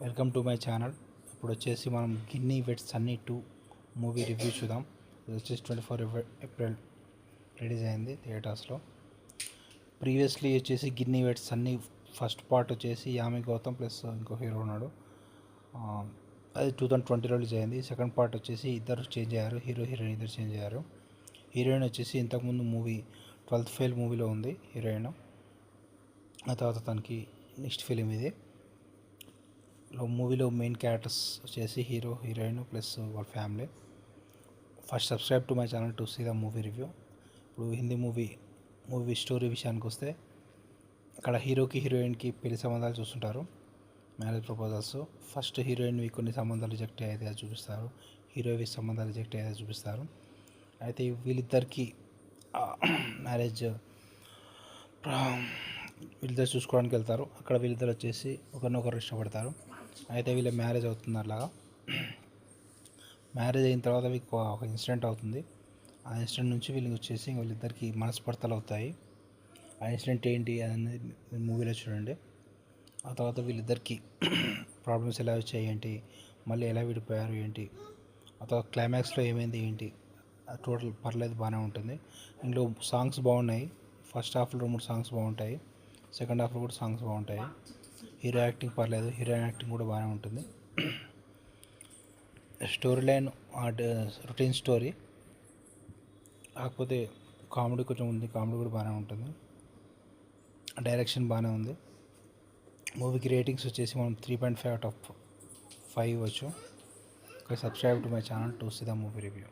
Welcome to my channel. ఇప్పుడు వచ్చేసి మనం Ginny vets Sunny 2 movie review చూద్దాం. ఇది వచ్చేసి 24 ఏప్రిల్ రిలీజ్ అయింది థియేటర్స్లో. ప్రీవియస్లీ వచ్చేసి Ginny vets Sunny first part వచ్చేసి యామి గౌతమ్ ప్లస్ ఇంకో హీరో ఉన్నాడు, అది 2020లో రిలీజ్ అయింది. సెకండ్ పార్ట్ వచ్చేసి ఇద్దరు చేంజ్ అయ్యారు, హీరో హీరోయిన్ ఇద్దరు చేంజ్ అయ్యారు. హీరోయిన్ వచ్చేసి ఇంతకుముందు మూవీ 12th ఫెయిల్ మూవీలో ఉంది హీరోయిన్. ఆ తర్వాత తనకి నెక్స్ట్ ఫిలిం ఇది. మూవీలో మెయిన్ క్యారెక్టర్స్ వచ్చేసి హీరో హీరోయిన్ ప్లస్ వాళ్ళ family. First subscribe to my channel to see the movie review. ఇప్పుడు హిందీ మూవీ స్టోరీ విషయానికి వస్తే, ఇక్కడ హీరోకి హీరోయిన్కి పెళ్లి సంబంధాలు చూస్తుంటారు, మ్యారేజ్ ప్రపోజల్స్. ఫస్ట్ హీరోయిన్వి కొన్ని సంబంధాలు రిజెక్ట్ అయ్యేది చూపిస్తారు, హీరోవి సంబంధాలు రిజెక్ట్ అయ్యేది చూపిస్తారు. అయితే వీళ్ళిద్దరికి మ్యారేజ్ వీళ్ళిద్దరు చూసుకోవడానికి వెళ్తారు. అక్కడ వీళ్ళిద్దరు వచ్చేసి ఒకరినొకరు ఇష్టపడతారు. అయితే వీళ్ళ మ్యారేజ్ అవుతుంది. అలాగా మ్యారేజ్ అయిన తర్వాత వీళ్ళకి ఒక ఇన్సిడెంట్ అవుతుంది. ఆ ఇన్సిడెంట్ నుంచి వీళ్ళిద్దరికి మనస్పర్ధలు అవుతాయి. ఆ ఇన్సిడెంట్ ఏంటి అనేది మూవీలో చూడండి. ఆ తర్వాత వీళ్ళిద్దరికి ప్రాబ్లమ్స్ ఎలా వచ్చాయి ఏంటి, మళ్ళీ ఎలా విడిపోయారు ఏంటి, ఆ తర్వాత క్లైమాక్స్లో ఏమైంది ఏంటి, టోటల్ పర్లేదు, బాగానే ఉంటుంది. ఇందులో సాంగ్స్ బాగున్నాయి. ఫస్ట్ హాఫ్లో 3 సాంగ్స్ బాగుంటాయి, సెకండ్ హాఫ్లో కూడా సాంగ్స్ బాగుంటాయి. హీరో యాక్టింగ్ పర్లేదు, హీరోయిన్ యాక్టింగ్ కూడా బాగానే ఉంటుంది. స్టోరీ లైన్ రొటీన్ స్టోరీ, కాకపోతే కామెడీ కొంచెం ఉంది, కామెడీ కూడా బాగానే ఉంటుంది. డైరెక్షన్ బాగానే ఉంది. మూవీకి రేటింగ్స్ వచ్చేసి మనం 3.5/5 ఇవ్వచ్చు. Subscribe to my channel to see the movie review.